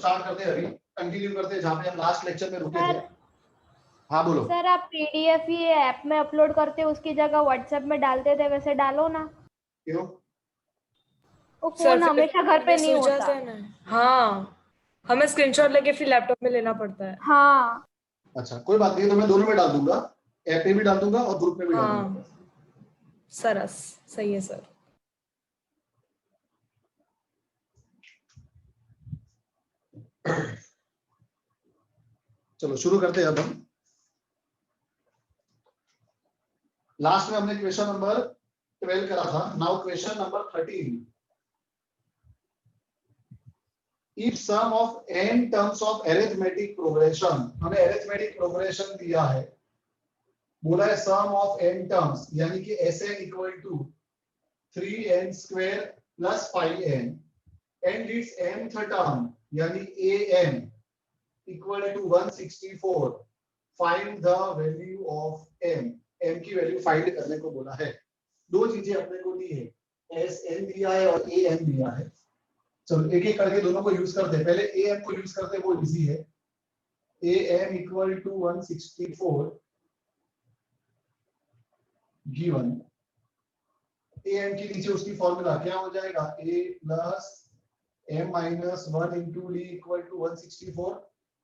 Start करते हैं अभी, कंटिन्यू करते हैं जहाँ पे हम लास्ट लेक्चर में रुके थे। हाँ बोलो। सर आप पीडीएफ ही ऐप में अपलोड करते हो, उसकी जगह व्हाट्सएप में डालते थे, वैसे डालो ना। क्यों? वो फोन हमेशा घर पे नहीं होता। हाँ, हमें स्क्रीनशॉट लेके फिर लैपटॉप में लेना पड़ता है। हाँ अच्छा कोई बात नहीं, तो मैं दोनों में डाल दूंगा, ऐप में भी डाल दूंगा और ग्रुप में भी डाल दूंगा। हाँ सरस, सही है सर। चलो शुरू करते हैं अब हम। लास्ट में हमने क्वेश्चन नंबर 12 करा था, now question number 13। If sum of n terms of arithmetic progression, हमें अरिथमेटिक प्रोग्रेशन दिया है, बोला है सम ऑफ n टर्म्स, यानी कि Sn equal to 3n square plus 5n and its nth term यानी an equal to 164, find the value of m की value find करने को बोला है। दो चीजें अपने को दी है, Sn दिया है और an दिया है। चलो एक एक करके दोनों को यूज करते हैं। पहले am को यूज करते हैं, वो इजी है। am equal to 164 given, am के नीचे उसकी फॉर्मूला क्या हो जाएगा, a plus m minus 1 into d equal to 164।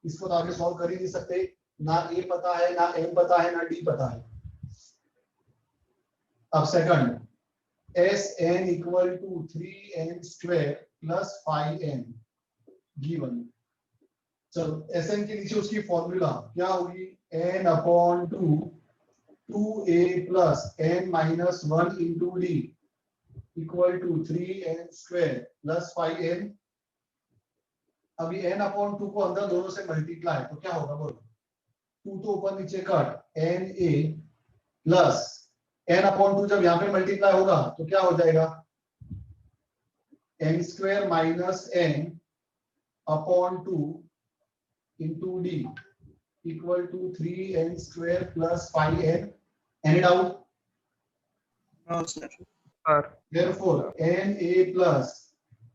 इसको तो आगे सॉल्व कर ही नहीं सकते, ना a पता है, ना m पता है, ना d पता है। अब second, Sn equal to 3n square plus 5n given. चलो Sn के नीचे उसकी फॉर्मूला क्या होगी, n upon 2a plus n minus 1 into d equal to 3n square plus 5n। अभी n अपॉन 2 को अंदर दोनों से मल्टीप्लाई, तो क्या होगा बोलो, 2 तो ऊपर नीचे cut, na plus n upon 2 जब यहाँ पे मल्टीप्लाई होगा तो क्या हो जाएगा, n square minus n upon 2 into d equal to 3n square plus 5n। Any doubt? No sir. Therefore na plus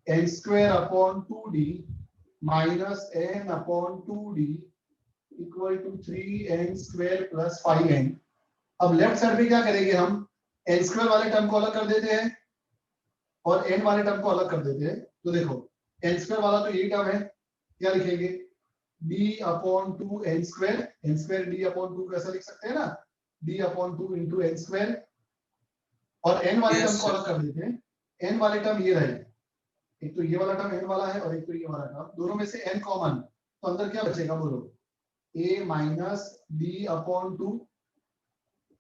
n square upon 2d minus n upon 2d equal to 3n square plus 5n। अब left side पे क्या करेंगे हम, n square वाले term को अलग कर देते हैं और n वाले टर्म को अलग कर देते हैं। तो देखो n स्क्वायर वाला तो यही टर्म है, क्या लिखेंगे, d upon 2 n square d upon 2 कैसा लिख सकते हैं ना, d upon 2 into n square. और n वाले टर्म को अलग कर देते हैं। n वाले टर्म ये रहे, एक तो ये वाला टर्म n वाला है और एक तो ये वाला टर्म, दोनों में से n कॉमन, तो अंदर क्या बचेगा बोलो, a minus d upon 2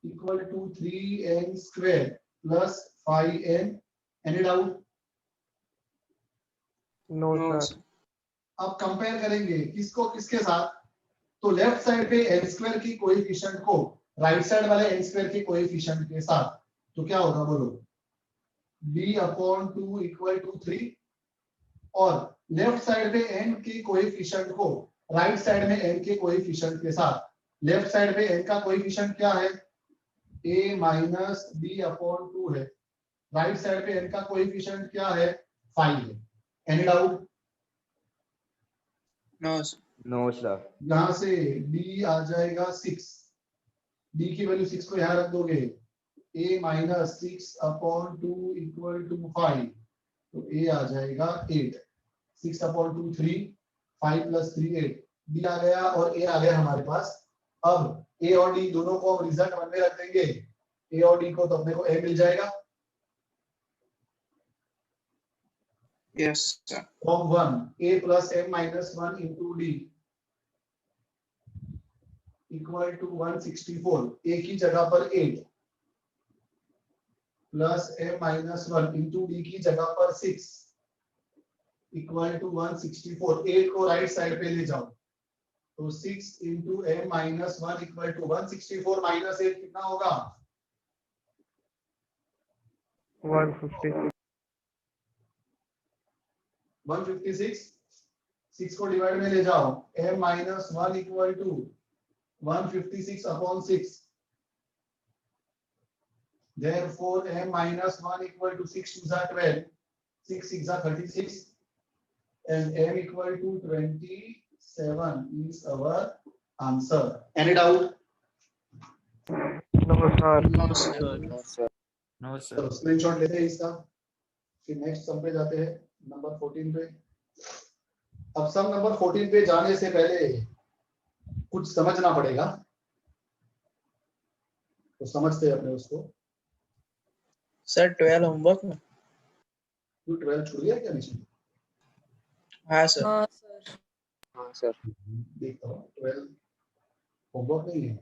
equal to 3n square plus 5n। Any doubt? No sir. अब कंपेयर करेंगे किसको किसके साथ, तो लेफ्ट साइड पे n स्क्वायर की कोएफिशिएंट को राइट साइड वाले n स्क्वायर के कोएफिशिएंट के साथ, तो क्या होगा बोलो, b अपॉन 2 इक्वल टू 3, और लेफ्ट साइड पे n के कोएफिशिएंट को राइट साइड में n के कोएफिशिएंट के साथ, लेफ्ट साइड पे n का कोएफिशिएंट क्या है, a माइनस b अपॉन 2 है, राइट साइड पे n का कोएफिशिएंट क्या है, 5 है। Any doubt? No sir. यहां से d आ जाएगा 6, d की वैल्यू 6 को यहां रख दोगे, a minus 6 upon 2 equal to 5, तो a आ जाएगा 8, 6 अपॉन 2 3, 5 प्लस 3 8, d आ गया और a आ गया हमारे पास। अब a और d दोनों को हम रिजल्ट वन में रख देंगे, a और d को तो अपने को a मिल जाएगा, yes sir. Form 1 a plus m minus 1 into d equal to 164, a की जगह पर 8 plus m minus 1 into d की जगह पर 6 इक्वल टू 164। 8 को राइट साइड पे ले जाओ, तो 6 into m minus 1 equal to 164 minus 8 कितना होगा, 156। 6 को डिवाइड में ले जाओ, m minus 1 equal to 156 upon 6, therefore m minus 1 equal to 6 2 are 12, 6 6 are 36, and m equal to 27 is our answer. Any doubt? No, sir. No, sir. No, sir. No, sir. चलो screenshot लेते हैं इसका, फिर next sum पे जाते हैं, number 14 पे। अब सम नंबर 14 पे जाने से पहले कुछ समझना पड़ेगा, तो समझते हैं अपने उसको। सर 12 होमवर्क में। तू 12 छूट गया क्या नीचे? हाँ सर। हाँ सर। हाँ, सर। देखता हूँ 12 होमवर्क नहीं है,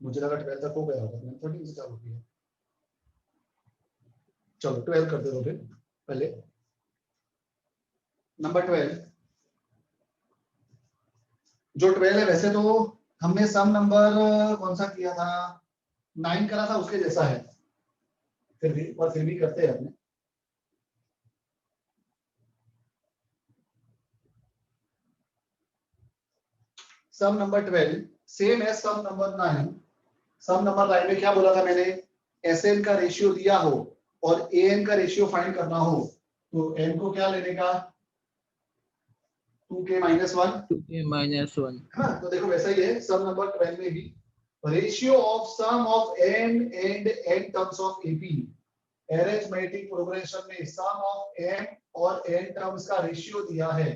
मुझे लगा 12 तक हो गया होगा, मैंने 13 से चालू किया। चलो 12 करते दो फिर पहले। नंबर 12, जो 12 है वैसे तो हमने सम नंबर कौन सा किया था, 9 करा था, उसके जैसा है, फिर भी करते हैं अपने। सम नंबर 12 सेम है सम नंबर 9। सम नंबर 9 में क्या बोला था मैंने, एसएन का रेशियो दिया हो और एएन का रेशियो फाइंड करना हो, तो एन को क्या लेने का, 2k - 1, 2k - 1। हाँ, तो देखो वैसा ही है सम नंबर 12 में भी, ratio of sum of n and n terms of AP. Arithmetic progression में सम ऑफ n और n टर्म्स का रेशियो दिया है,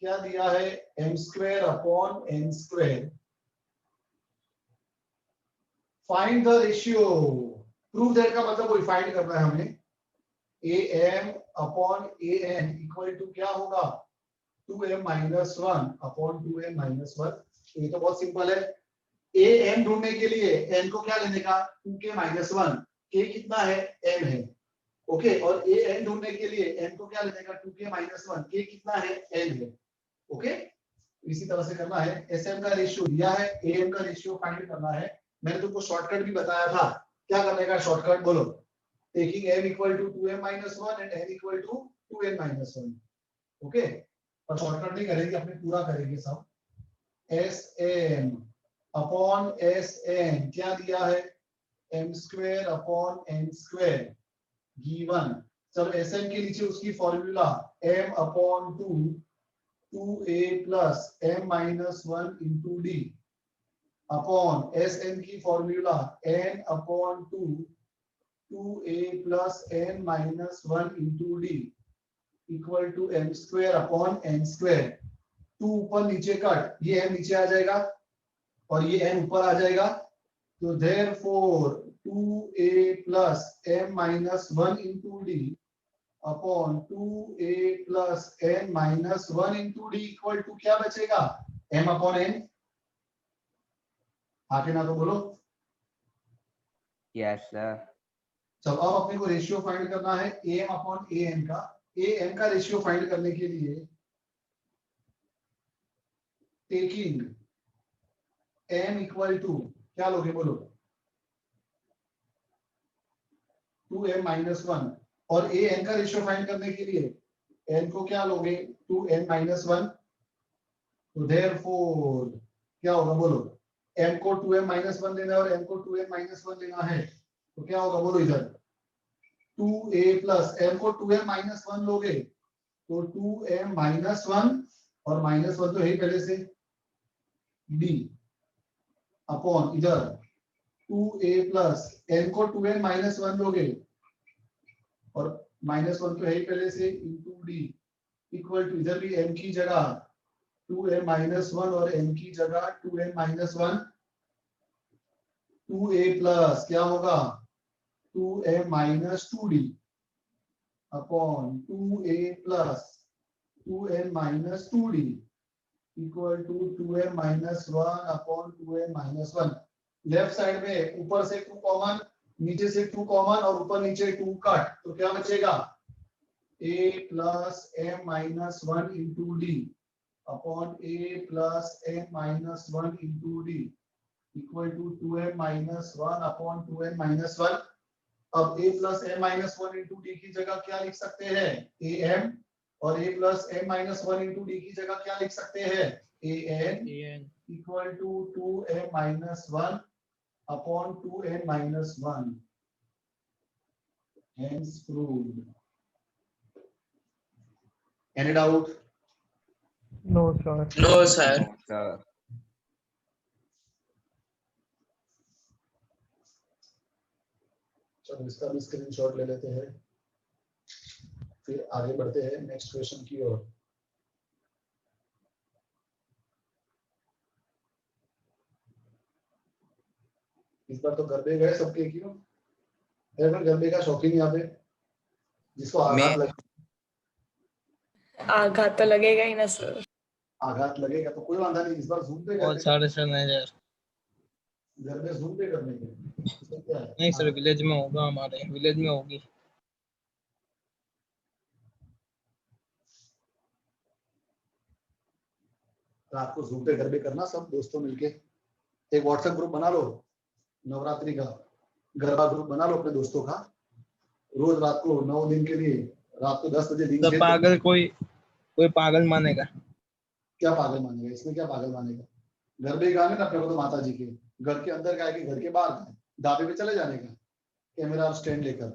क्या दिया है, m² upon n²। Find the ratio, prove that का मतलब वही फाइंड करना है हमें। am upon an equal to क्या होगा, 2m - 1 अपॉन 2m - 1। ये तो बहुत सिंपल है। am ढूंढने के लिए n को क्या लेने का, 2k - 1, k कितना है, m है, ओके। और an ढूंढने के लिए n को क्या लेने का, 2k - 1, k कितना है, n है, ओके। इसी तरह से करना है। sm का रेशियो दिया है, am का रेशियो फाइंड करना है। मैंने तुमको शॉर्टकट भी बताया था, क्या करने का शॉर्टकट बोलो, taking m equal to 2m - 1 and n equal to 2n - 1, okay. पर शॉर्टकट नहीं करेंगे, अपने पूरा करेंगे सब। Sm अपॉन Sn क्या दिया है, m² अपॉन n² गिवन। चलो Sn के नीचे उसकी formula m upon 2a plus m - 1 into d upon Sn की formula n upon 2a plus n - 1 into d equal to m² upon n²। 2 ऊपर नीचे कट, ये m नीचे आ जाएगा और ये n ऊपर आ जाएगा, तो therefore 2a plus m - 1 into d upon 2a plus n - 1 into d equal to क्या बचेगा, m अपॉन n। आगे ना तो बोलो। Yes sir. चलो अब अपने को रेशियो फाइंड करना है am अपॉन an का। am का रेशियो फाइंड करने के लिए टेकिंग m इक्वल टू क्या लोगे बोलो, 2m - 1, और an का रेशियो फाइंड करने के लिए n को क्या लोगे, 2n - 1। तो देयरफॉर क्या होगा बोलो, m को 2m - 1 लेना है और n को 2n - 1 लेना है, तो क्या होगा बोलो, इधर 2a प्लस m को 2m - 1 लोगे तो 2m - 1 और -1 तो है ही पहले से, d अपॉन इधर 2a प्लस n को 2n - 1 लोगे और -1 तो है ही पहले से, इंटू d इक्वल टू इधर भी m की जगह 2m - 1 और n की जगह 2n - 1। 2a प्लस क्या होगा, 2m - 2d upon 2a plus 2n - 2d equal to 2m - 1 upon 2n - 1। Left side में ऊपर से 2 कॉमन, नीचे से 2 कॉमन और ऊपर नीचे 2 कट, तो क्या बचेगा, a plus m - 1 into d upon a plus m - 1 into d equal to 2m - 1 upon 2n - 1। अब a plus m - 1 into d की जगह क्या लिख सकते हैं, am, और a plus m - 1 into d की जगह क्या लिख सकते हैं, an equal to 2m - 1 upon 2n - 1। Hence proved। Any doubt? No, sir. No, sir. Sir. चलो इसका भी स्क्रीनशॉट ले लेते हैं, फिर आगे बढ़ते हैं नेक्स्ट क्वेश्चन की ओर। इस बार तो गरबे गए सबके, क्यों गरबे का शौकीन यहाँ पे, जिसको आघात लगे? आघात तो लगेगा ही ना सर। आघात लगेगा तो कोई वांधा नहीं, इस बार जूम पे बहुत करते सारे सर नहीं सर। घर में जूम पे करने के, इसमें क्या है? नहीं सर, विलेज में होगा, हमारे विलेज में होगी। रात को जूम पे गरबे करना सब दोस्तों मिलके, एक व्हाट्सएप ग्रुप बना लो, नवरात्रि का गरबा ग्रुप बना लो अपने दोस्तों का, रोज रात को 9 दिन के लिए रात को 10 बजे दिन तो पागल कोई पागल मानेगा? क्या पागल मानेगा? इसमें क्या पागल मानेगा? गरबे गाने ना अपने को तो माता जी के, घर के अंदर का है कि घर के बाहर का है, ढाबे पे चले जाने का, कैमरा और स्टैंड लेकर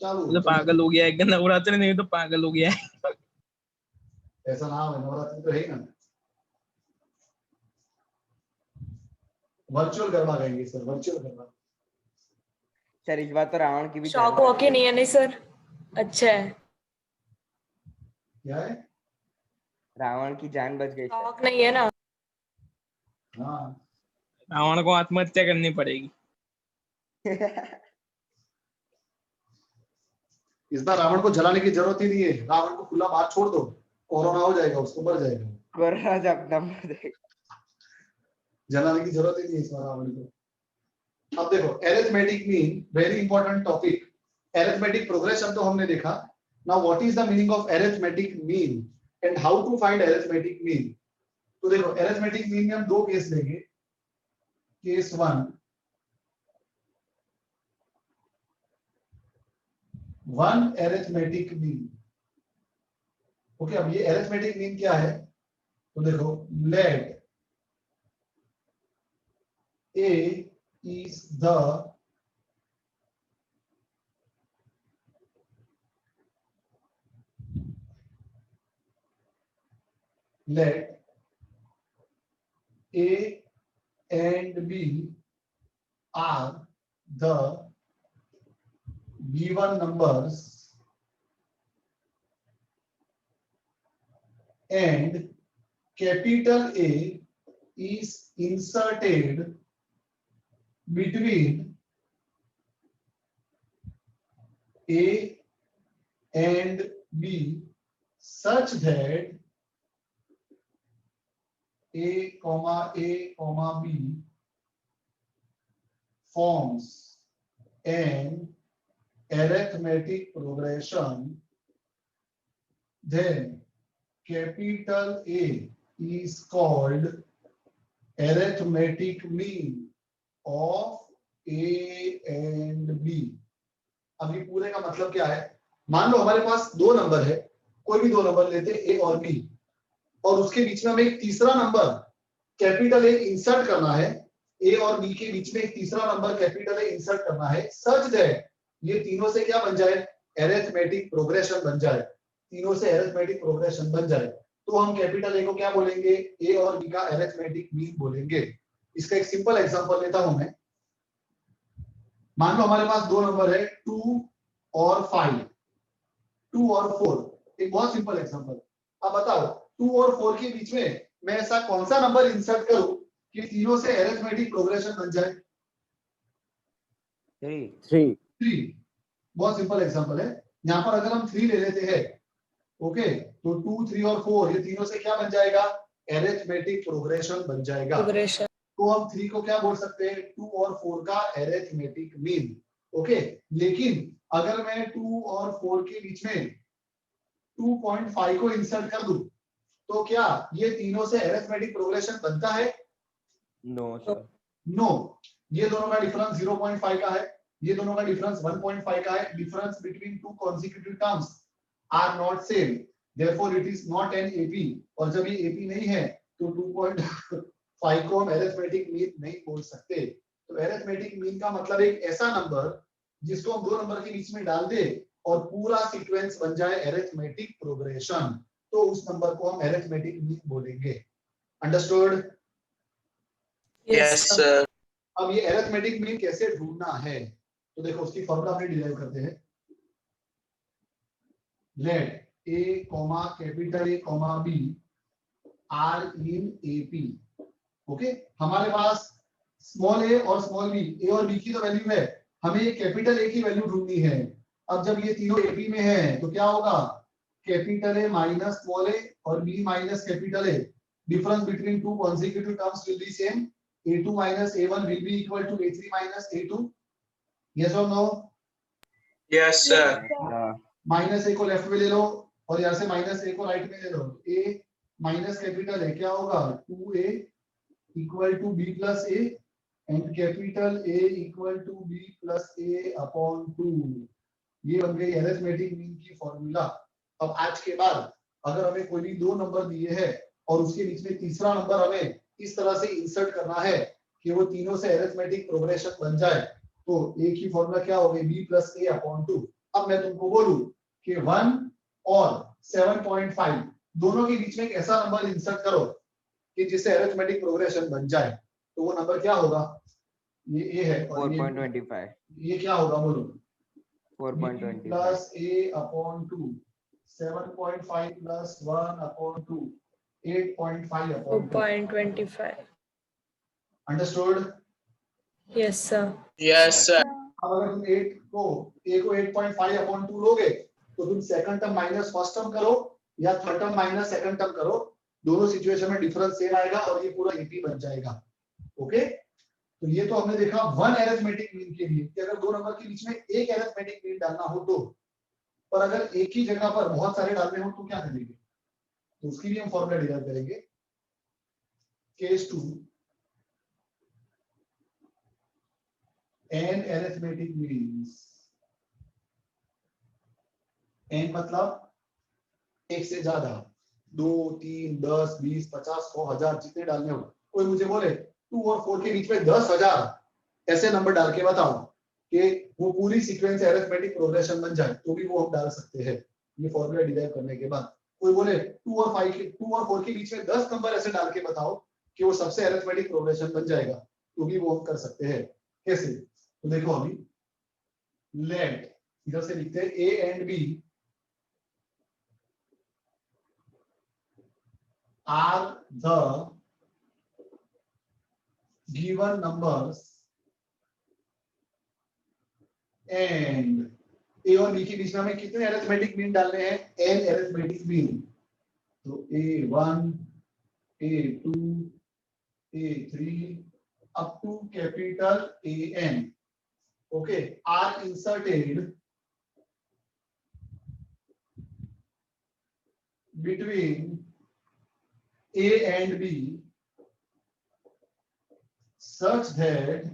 चालू। तो पागल हो गया है, नवरात्रि नहीं तो पागल हो गया है। ऐसा नाम है, नवरात्रि तो है ही ना। वर्चुअल गरबा गाएंगे सर, वर्चुअल गरबा। सर इस बार तो रावण की भी शौक वॉक नहीं है नहीं सर? अच्छा है। क्या है? रावण की जान बच गई सर। शौक नहीं है ना? हाँ रावण को आत्महत्या करनी पड़ेगी। इस बार रावण को जलाने की जरूरत ही नहीं है, रावण को खुला बाहर छोड़ दो, कोरोना हो जाएगा उसको, मर जाएगा। कोरोना जब दम देगा। जलाने की जरूरत ही नहीं है इस बार रावण को। अब देखो arithmetic mean, very important topic. Arithmetic progression तो हमने देखा। Now what is the meaning of arithmetic mean and how to find arithmetic mean? तो देखो अरिथमेटिक मीन में हम दो केस लेंगे। Case 1, 1 arithmetic mean. ओके, अब ये अरिथमेटिक मीन क्या है? तो देखो late A is the let A and B are the given numbers and capital A is inserted between A and B such that A, B forms an arithmetic progression, then capital A is called arithmetic mean of A and B. अब ये पूरे का मतलब क्या है? मान लो हमारे पास दो नंबर है, कोई भी दो नंबर लेते A और B, और उसके बीच में हमें एक तीसरा नंबर कैपिटल ए इंसर्ट करना है। ए और बी के बीच में एक तीसरा नंबर कैपिटल ए इंसर्ट करना है सच दैट ये तीनों से क्या बन जाए? अरिथमेटिक प्रोग्रेशन बन जाए। तीनों से अरिथमेटिक प्रोग्रेशन बन जाए तो हम कैपिटल ए को क्या बोलेंगे? ए और बी का अरिथमेटिक मीन बोलेंगे। इसका एक सिंपल एग्जांपल लेता हूं मैं। मान लो हमारे पास दो नंबर है 2 और 5, 2 और 4। एक बहुत सिंपल एग्जांपल। अब बताओ 2 और 4 के बीच में मैं ऐसा कौन सा नंबर इंसर्ट करूं कि तीनों से अरिथमेटिक प्रोग्रेशन बन जाए? 3। बहुत सिंपल एग्जांपल है। यहाँ पर अगर हम 3 ले लेते हैं, ओके, तो 2, 3 और 4 ये तीनों से क्या बन जाएगा? अरिथमेटिक प्रोग्रेशन बन जाएगा। प्रोग्रेशन। तो हम 3 को क्या बोल सकते हैं? 2 और 4 का अरिथमेटिक मीन। ओके, लेकिन अगर मैं 2 और 4 के बीच में 2.5 को इंसर्ट कर दूं तो क्या ये तीनों से अरिथमेटिक प्रोग्रेशन बनता है? No sir. नो। ये दोनों का डिफरेंस 0.5 का है, ये दोनों का डिफरेंस 1.5 का है। Difference between two consecutive terms are not same, therefore it is not an AP. और जब ये एपी नहीं है तो 2.5 को हम अरिथमेटिक मीन नहीं बोल सकते। तो अरिथमेटिक मीन का मतलब एक ऐसा नंबर जिसको हम दो नंबर के बीच में डाल दे और पूरा सीक्वेंस बन जाए अरिथमेटिक प्रोग्रेशन। तो उस नंबर को हम अरिथमेटिक मीन बोलेंगे। अंडरस्टूड? Yes, sir. अब ये अरिथमेटिक मीन कैसे ढूंढना है, तो देखो उसकी फॉर्मूला अपने डिराइव करते हैं। Let a comma capital A comma b are in AP. Okay, हमारे पास स्मॉल ए और स्मॉल बी, ए और बी की तो वैल्यू है, हमें कैपिटल ए की वैल्यू ढूंढनी है। अब जब ये तीनों एपी में है तो क्या होगा, capital A minus small a और b minus capital A, difference between two consecutive terms will be same, a2 minus a1 will be equal to a3 minus a2, yes or no? Yes, sir. हाँ, minus ए को left में ले लो और यहाँ से minus ए को right में ले लो, a माइनस कैपिटल ए क्या होगा, 2a equal to b plus a and capital A equal to b plus a upon 2। ये बन गई अरिथमेटिक मीन की फॉर्मूला। अब आज के बाद अगर हमें कोई भी दो नंबर दिए हैं और उसके बीच में तीसरा नंबर हमें इस तरह से इंसर्ट करना है कि वो तीनों से अरिथमेटिक प्रोग्रेशन बन जाए, तो एक ही फॉर्मूला क्या होगी, b प्लस a अपॉन 2। अब मैं तुमको बोलूं कि 1 और 7.5 दोनों के बीच में एक ऐसा नंबर इंसर्ट करो कि जिससे अरिथमेटिक प्रोग्रेशन बन जाए, तो वो नंबर क्या होगा, ये a है और 4.25 ये क्या होगा बोलो, 4.25 plus a upon 2, 7.5 plus 1 upon 2, 8.5 upon 2। 2.25. Understood? Yes, sir. Yes, sir. अब अगर तुम a को 8.5 अपॉन 2 लोगे तो तुम second term minus first term करो या third term minus second term करो, दोनों सिचुएशन में डिफरेंस सेम आएगा और ये पूरा एपी बन जाएगा। ओके, तो ये तो हमने देखा वन अरिथमेटिक मीन के लिए कि अगर दो नंबर के बीच में एक अरिथमेटिक मीन डालना हो तो, पर अगर एक ही जगह पर बहुत सारे डालने हो तो क्या करेंगे, तो उसकी भी हम फॉर्मूला डिराइव करेंगे। Case 2 n arithmetic means, n मतलब एक से ज्यादा, 2 3 10 20 50 100 1000 जितने डालने हो। कोई मुझे बोले 2 और 4 के बीच में 10,000 ऐसे नंबर डाल के बताओ कि वो पूरी सीक्वेंस अरिथमेटिक प्रोग्रेशन बन जाए, तो भी वो हम डाल सकते हैं ये फॉर्मूला डिराइव करने के बाद। कोई बोले 2 और 4 के बीच में 10 नंबर ऐसे डाल के बताओ कि वो सबसे अरिथमेटिक प्रोग्रेशन बन जाएगा, तो भी वो हम कर सकते हैं। कैसे, तो देखो अभी लेट, इधर से लिखते हैं a and b are the given numbers and a और b के बीच में हमें कितने अरिथमेटिक मीन डालने हैं, n अरिथमेटिक मीन। तो a1 a2 a3 up to capital an, okay, are inserted between A and B such that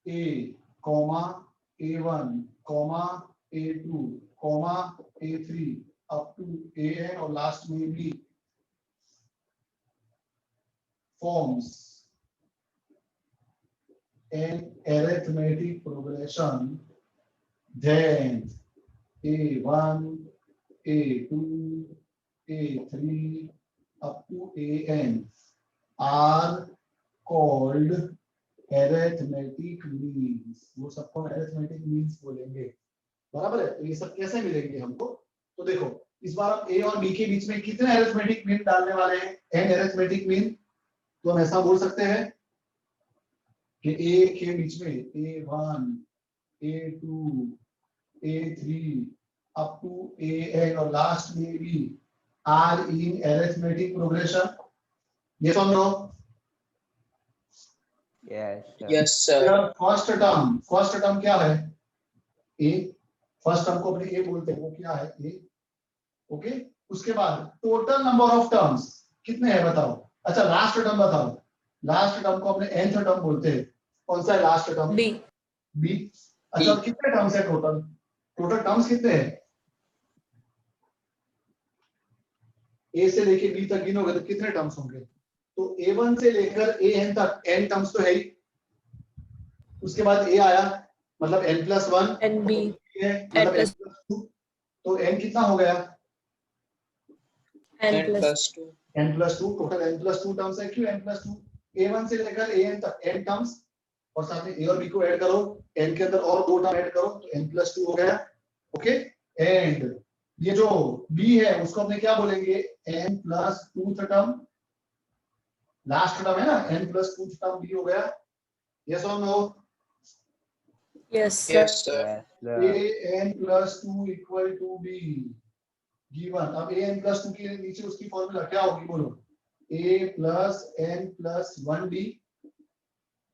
A, A1, A2, A3 up to AN और last में B forms an arithmetic progression, then A1, A2, A3 up to AN are called arithmetic means। वो सबको arithmetic means बोलेंगे, बराबर है। तो ये सब कैसे मिलेंगे हमको, तो देखो इस बार हम A और B के बीच में कितने arithmetic mean डालने वाले हैं, n arithmetic mean। तो हम ऐसा बोल सकते हैं कि A के बीच में A1, A2, A3 up to AN और लास्ट में भी are in arithmetic progression, yes or no? Yes, sir. Yes, sir. First term क्या है, A, फर्स्ट टर्म को अपने A बोलते हैं, वो क्या है A, ओके। उसके बाद टोटल नंबर ऑफ टर्म्स कितने हैं बताओ, अच्छा लास्ट टर्म बताओ, लास्ट टर्म को अपने nth टर्म बोलते हैं, कौन सा है लास्ट टर्म, B. B। अच्छा कितने टर्म्स है टोटल, टोटल टर्म्स कितने हैं, A से लेके B तक गिनोगे तो कितने टर्म्स होंगे, तो A1 से लेकर AN तक n टर्म्स तो है ही, उसके बाद A आया मतलब n+1 And B. है n मतलब plus- n+2, तो n कितना हो गया? n N plus plus 2. n+2, total n+2 terms है। क्यों n+2? a1 से लेकर an तक n टर्म्स, और साथ में a और b को ऐड करो, n के अंदर और 2 टर्म ऐड करो तो n+2 हो गया। ओके, एंड ये जो b है उसको हमने क्या बोलेंगे? n+2 टर्म, लास्ट टर्म है ना, n+2 टर्म b हो गया। यस और no? yes sir Yes, sir. Yes, an plus 2 equal to b given. अब an plus 2 के नीचे उसकी फॉर्मूला क्या होगी बोलो? a plus n plus 1d,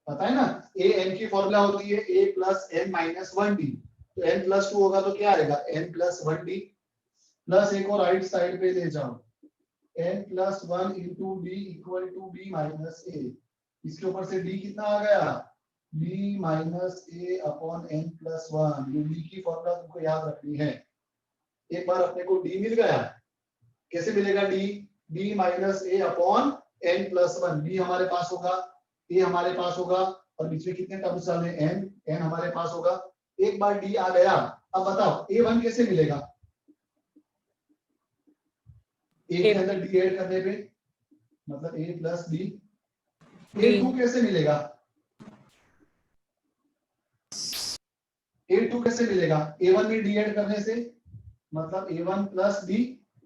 पता है ना? a n की फॉर्मूला होती है a plus n minus 1d, तो n plus 2 होगा तो क्या आएगा? n plus 1d प्लस एक और राइट साइड पे ले जाओ, n plus 1 into d equal to b minus a। इसके ऊपर से d कितना आ गया? b minus a upon n plus 1। ये d की फॉर्मूला तुमको याद रखनी है। एक बार अपने को d मिल गया, कैसे मिलेगा d? b minus a upon n plus 1। b हमारे पास होगा, a हमारे पास होगा, और बीच में कितने टर्म्स चल रहे हैं? n हमारे पास होगा। एक बार d आ गया, अब बताओ a1 कैसे मिलेगा? a के अंदर d ऐड करने पे मतलब a plus b। a2 कैसे मिलेगा? a2 कैसे मिलेगा? a1 में d ऐड करने से मतलब a1 plus b,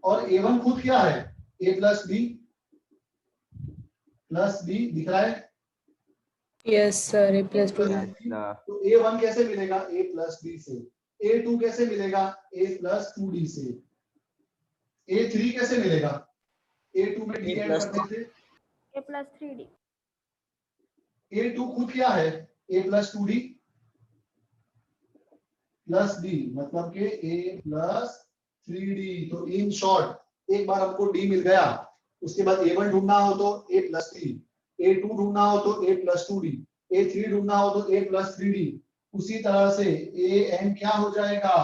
और a1 खुद क्या है? a plus b plus b दिख रहा है? yes sir a plus 2 yes, sir. तो a1 कैसे मिलेगा? a plus b से। a2 कैसे मिलेगा? a plus 2d से। a3 कैसे मिलेगा? a2 में d ऐड करने से a plus 3d a2 खुद क्या है? a plus 2d plus d, मतलब के a plus 3d। तो इन शॉर्ट एक बार हमको d मिल गया, उसके बाद a1 ढूंढना हो तो a plus 3, a2 ढूंढना हो तो a plus 2d, a3 ढूंढना हो तो a plus 3d। उसी तरह से an क्या हो जाएगा?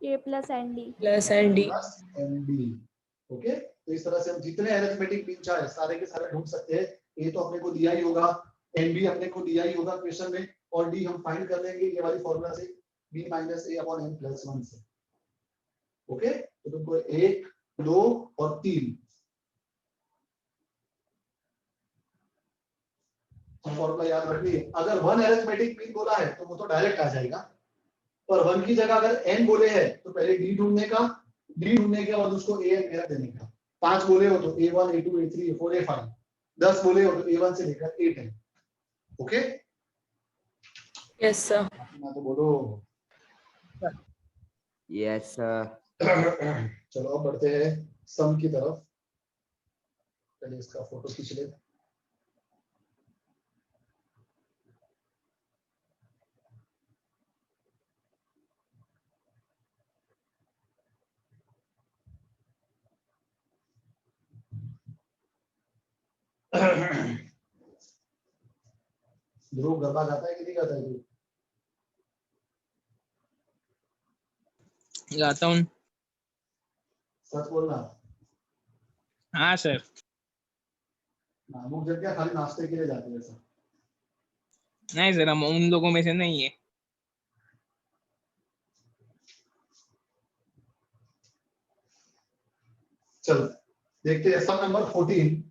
a plus nd plus and d plus nd। Okay, तो इस तरह से हम जितने अरिथमेटिक मीन चाहे सारे के सारे ढूंढ सकते हैं। a तो अपने को दिया ही होगा, nb अपने को दिया ही होगा क्वेश्चन में, और d हम फाइंड कर लेंगे ये वाली फॉर्मूला से, b minus a upon n plus 1 से। ओके, तो तुमको 1, 2 और 3 फॉर्मूला याद रखनी है। अगर 1 अरिथमेटिक मीन बोला है तो वो तो डायरेक्ट आ जाएगा, पर 1 की जगह अगर n बोले हैं तो पहले d ढूंढने का, d ढूंढने के बाद उसको a n मेरा देने का। 5 बोले हो तो a1 a2 a3 a4 a5, 10 बोले हो तो a1 से लेकर a10। ओके, yes sir ना तो बोलो। Yes, sir. चलो अब बढ़ते हैं सम की तरफ। पहले इसका फोटो खींच ले। ध्रुव गरबा गाता है कि नहीं गाता है ध्रुव? गाता हूँ। सच बोलना। हाँ सर। अमुक जब क्या खाली नाश्ते के लिए जाते हैं सर? नहीं सर, हम उन लोगों में से नहीं है। चलो देखते हैं सम नंबर 14।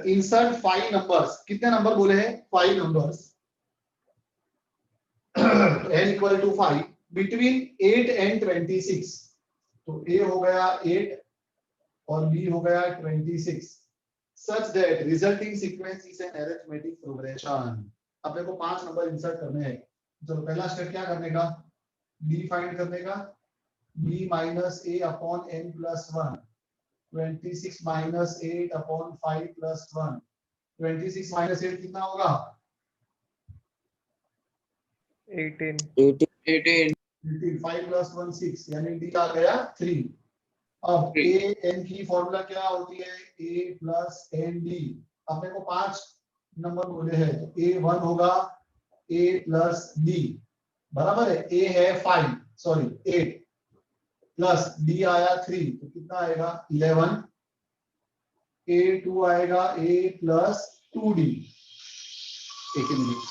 Insert 5 numbers. कितने नंबर बोले हैं? 5 numbers n equal to 5 between 8 and 26। तो a हो गया 8 और b हो गया 26, such that resulting sequence is an arithmetic progression। अपने को 5 नंबर इंसर्ट करने हैं। चलो पहला स्टेप क्या करने का? b फाइंड करने का। b minus a upon n plus 1, 26 minus 8 upon 5 plus 1। 26 minus 8 कितना होगा? 18. 18. 5 plus 1 6, यानी d आ गया 3। अब a n की फॉर्मूला क्या होती है? a plus n d। अपने को 5 नंबर बोले हैं तो a1 होगा a plus d, बराबर है। a है 5 सॉरी 8 प्लस d आया 3, तो कितना आएगा? 11। a2 आएगा a plus 2d। एक मिनट,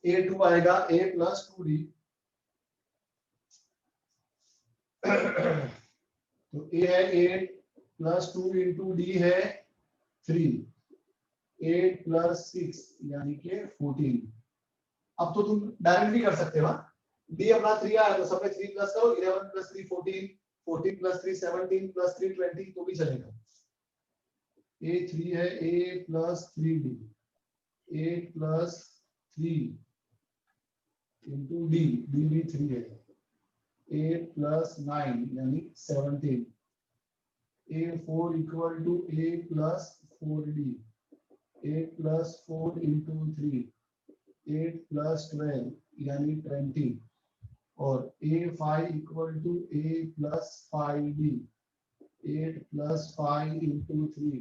A2 आएगा a प्लस 2d, तो a है 8 प्लस 2 इंटू d है 3, 8 प्लस 6 यानी कि 14। अब तो तुम डायरेक्ट भी कर सकते हो, d अपना 3 आया तो सब में 3 प्लस करो, 11 प्लस 3 14, 14 प्लस 3 17 प्लस 3 20 तो भी चलेगा। a3 है a plus 3d, 8 plus 3 into d, d भी 3 है, 8 प्लस 9 यानी 17, a4 equal to a plus 4d, 8 plus 4 into 3, 8 plus 12 यानी 20, और a5 equal to a plus 5d, 8 plus 5 into 3,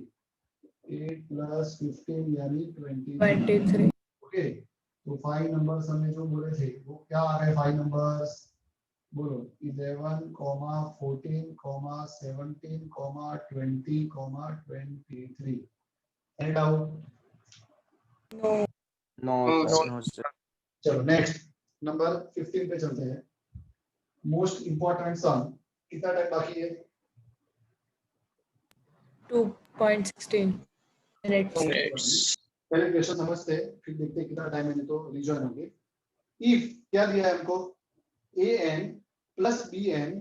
8 plus 15 यानी 23। 23। ओके, तो 5 नंबर्स हमने जो बोले थे वो क्या आ रहे हैं? 5 नंबर्स बोलो, 11, 14, 17, 20, 23। Any doubt? No. No, No, sir. sir. No, sir. चलो नेक्स्ट नंबर 15 पे चलते हैं। मोस्ट इंपॉर्टेंट सम, कितना टाइम बाकी है? 2.16 minutes. Minutes. पहले क्वेश्चन समझते हैं, फिर देखते हैं कितना टाइम है, नहीं तो रिजॉइन होंगे। इफ क्या दिया है हमको, an plus bn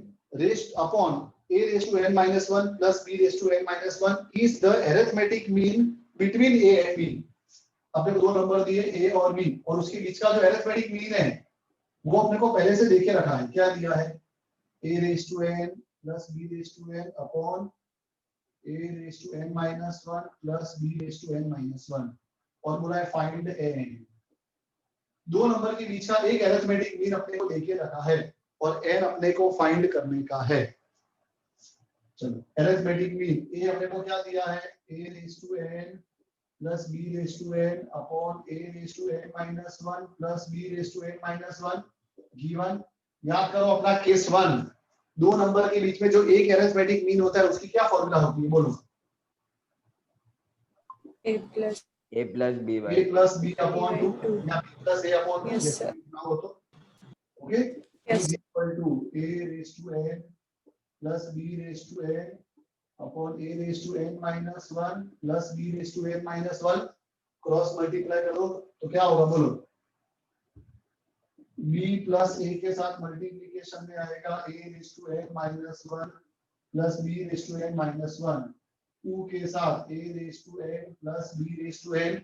raised upon a raised to n minus 1 plus b raised to n minus 1 is the arithmetic mean between a and b। अपने को दो नंबर दिए a और b, और उसके बीच का जो अरिथमेटिक मीन है वो अपने को पहले से देके रखा है। क्या दिया है? a raised to n plus b raised to n upon a raised to n minus 1 plus b raised to n minus 1, और बोला है फाइंड an। दो नंबर के बीच का एक अरिथमेटिक मीन अपने को देके रखा है और n अपने को फाइंड करने का है। चलो अरिथमेटिक मीन a अपने को क्या दिया है? a raise to n plus b raise to n upon a raise to n minus 1 plus b raise to n minus 1 given. याद करो अपना केस 1, दो नंबर के बीच में जो एक अरिथमेटिक मीन होता है उसकी क्या फॉर्मूला होती है? बोलो। A plus. A plus B by a plus b upon 2 2. या b plus a upon 2 Yes, जैसे sir. लिखना हो तो। Okay, Yes. is equal to a raised to n plus b raised to n upon a raised to n minus 1 plus b raised to n minus 1, cross multiply करो तो क्या होगा? बोलो। b plus a के साथ multiplication में आएगा a raised to n minus 1 plus b raised to n minus 1, 2 के साथ a raised to n plus b raised to n।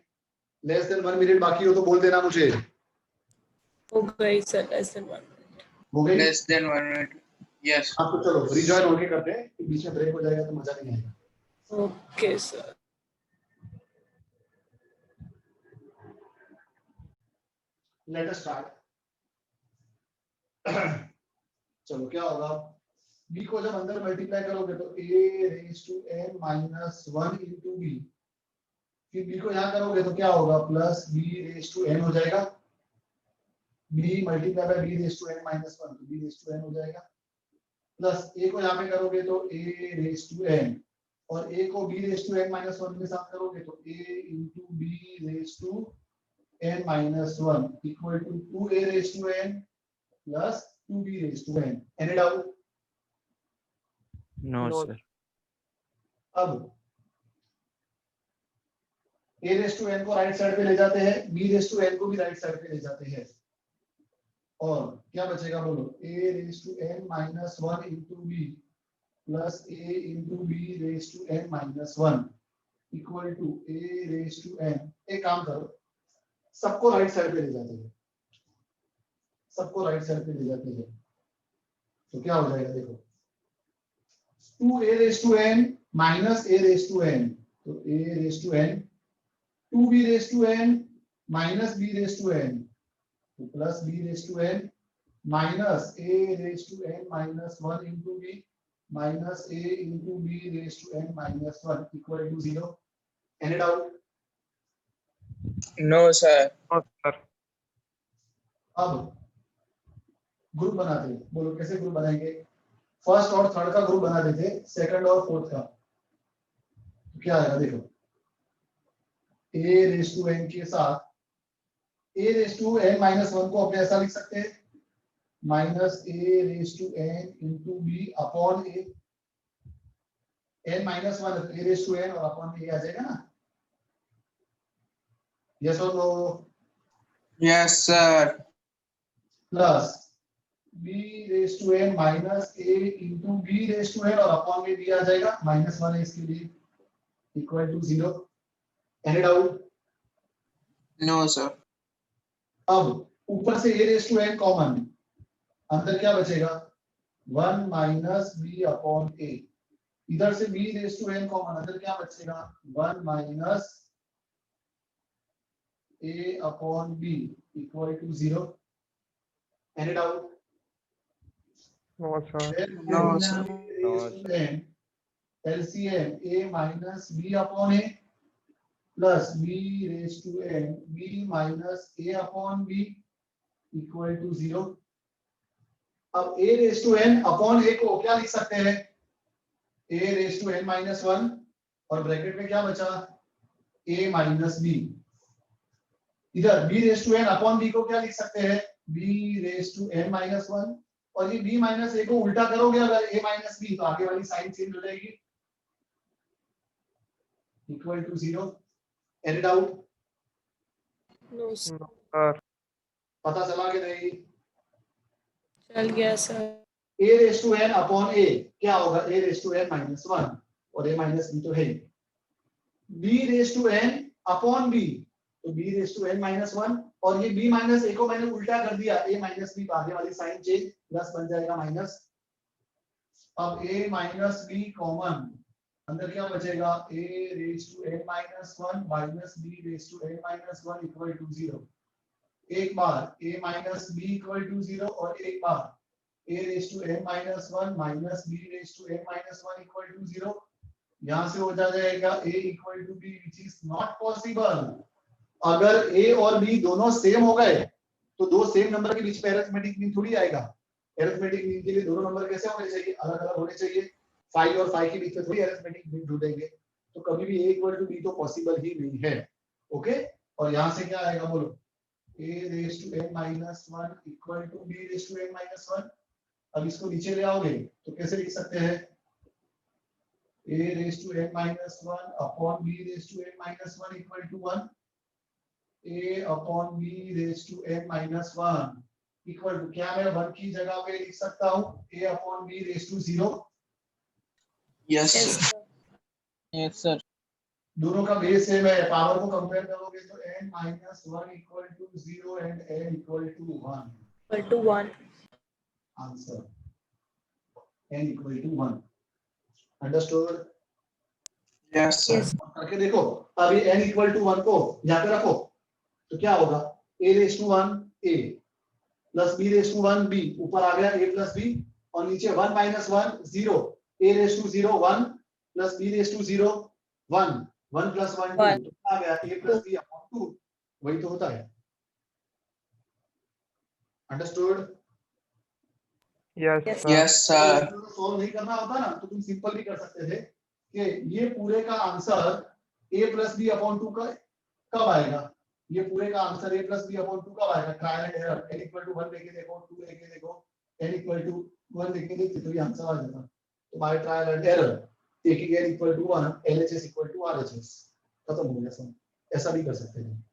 Less than 1 minute बाकी हो तो बोल देना मुझे। हो गई सर, less than 1 minute. हो गई? Less than 1 minute. Yes. हाँ तो चलो रिजॉइन होके करते हैं, बीच में ब्रेक हो जाएगा तो मजा नहीं आएगा। Okay, sir. Let us start. चलो क्या होगा? b को जब अंदर मल्टीप्लाई करोगे तो a raise to n minus 1 into b, फिर b को यहाँ करोगे तो क्या होगा? Plus b raise to n हो जाएगा। b multiply by b raise to n minus 1 तो b रेज़ टू n हो जाएगा, प्लस a को यहाँ पे करोगे तो a रेज़ टू n, और a को b raise to n minus 1 के साथ करोगे तो a into b raise to n minus 1 equal to 2a raise to n plus 2b raise to n। Any doubt? No, No. sir. अब a raise to n को right side पे ले जाते हैं, b रेज़ टू n को भी right side पे ले जाते हैं, और क्या बचेगा? बोलो। a raise to n minus 1 into b plus a into b raise to n minus 1 equal to a raise to n। एक काम करो, सबको राइट साइड पे ले जाते हैं, सबको राइट साइड पे ले जाते हैं, तो क्या हो जाएगा? देखो 2a raise to n minus a raise to n, तो a raise to n, 2b raise to n minus b raise to n, तो plus b raise to n minus a raise to n minus 1 into b minus a into b raise to n minus 1 equal to 0। Any doubt? No, sir. No, sir. अब group बनाते हैं, बोलो कैसे group बनाएंगे? First और third का group बना देते, सेकंड और फोर्थ का, तो क्या आएगा? देखो a रेज़ टू n के साथ a raise to n minus one को अपने ऐसा लिख सकते हैं minus a raise to n into b upon a, n minus one a raise to n और अपॉन a आ जाएगा ना, यस और no, Yes, sir. Plus b raise to n minus a into b raise to n और upon में b आ जाएगा, minus one है इसके लिए, equal to 0। Any doubt? No, sir. अब ऊपर से a raise to n common, अंदर क्या बचेगा 1 माइनस b अपॉन a, इधर से b raise to n common, अंदर क्या बचेगा 1 minus a upon b equal to 0। Any doubt? No sir. No, sir. LCM a minus b upon a plus b raise to n b minus a upon b equal to 0। अब a raise to n upon a को क्या लिख सकते हैं a raise to n minus one और bracket में क्या बचा a माइनस b, इधर b raise to n upon b को क्या लिख सकते हैं b raise to n minus one, और ये b माइनस a को उल्टा करोगे अगर a माइनस b तो आगे वाली साइन चेंज हो जाएगी, equal to 0। Any doubt? No sir. No sir. पता चला कि नहीं? चल गया sir. a raise to n upon a क्या होगा a raise to n minus one और a माइनस b तो है, b raise to n upon b तो b raise to n minus one, और ये b माइनस a को मैंने उल्टा कर दिया a माइनस b, आगे वाली साइन चेंज, प्लस बन जाएगा माइनस। अब a माइनस b कॉमन, अंदर क्या बचेगा a raise to n minus one minus b raise to n minus one equal to 0। एक बार a minus b equal to 0 और एक बार a raise to n minus one minus b raise to n minus one equal to 0। यहाँ से हो जाएगा a equal to b which is not possible. अगर a और b दोनों सेम हो गए तो दो सेम नंबर के बीच में अरिथमेटिक मीन थोड़ी आएगा, अरिथमेटिक मीन के लिए दोनों नंबर कैसे होने चाहिए अलग अलग होने चाहिए, 5 और 5 के बीच में थोड़ी अरिथमेटिक मीन ढूंढेंगे, तो कभी भी a इक्वल टू b तो पॉसिबल ही नहीं है। ओके, और यहाँ से क्या आएगा बोलो a raise to n minus one equal to b raise to n minus one. अब इसको नीचे ले आओगे तो कैसे लिख सकते हैं a raise to n minus one upon b raise to n minus one equal to 1, a upon b raise to n minus one equal to, क्या मैं 1 की जगह पे लिख सकता हूँ a upon b raise to 0? Yes, yes sir. Sir. Yes sir. दोनों का बेस सेम है, पावर को कंपेयर करोगे तो n minus one equal to 0 and n equal to 1, equal to 1। Answer n equal to 1। Understood? Yes, sir. Yes करके देखो, अभी n equal to 1 को यहाँ पे रखो तो क्या होगा a raise to 1 a plus b raise to 1 b, ऊपर आ गया a प्लस b और नीचे 1 minus 1 0, a raise to 0 1 plus b raise to 0 1, 1 plus 1 2, तो क्या आ गया a प्लस b अपॉन 2, वही तो होता है। Understood? Yes Yes. Sir. Yes, sir. Solve नहीं करना होता ना तो तुम सिंपल भी कर सकते थे कि ये पूरे का answer a plus B upon 2 का कब आएगा, ये पूरे का answer a plus B upon 2 कब आएगा, trial and error, n equal to 1 लेके देखो 2 लेके देखो n इक्वल टू 1 लेके देखते तो ये आंसर आ जाता। तो by trial and error taking n equal to 1 LHS equal to RHS, खत्म हो गया सब, ऐसा भी कर सकते हैं।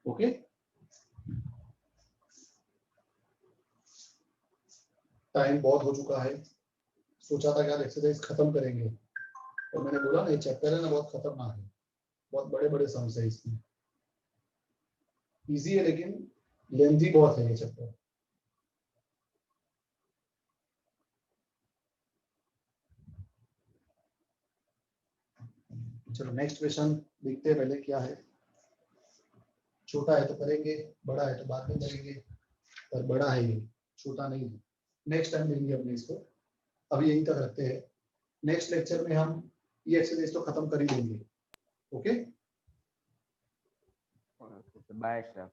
ओके, टाइम बहुत हो चुका है, सोचा था कि आज एक्सरसाइज खत्म करेंगे और मैंने बोला ना ये चैप्टर है ना बहुत खतरनाक है, बहुत बड़े बड़े सम्स है इसमें, इजी है लेकिन लेंथी बहुत है ये चैप्टर। चलो नेक्स्ट क्वेश्चन देखते हैं पहले क्या है, छोटा है तो करेंगे, बड़ा है तो बाद में करेंगे, पर बड़ा है ये, छोटा नहीं है, नेक्स्ट टाइम लेंगे अपने इसको, अभी यहीं तक रखते हैं, नेक्स्ट लेक्चर में हम ये एक्सरसाइज तो खत्म कर ही देंगे। Okay, bye sir.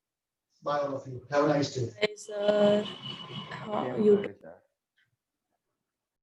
Bye all of you, have a nice day. Sir. हाँ same you to you sir.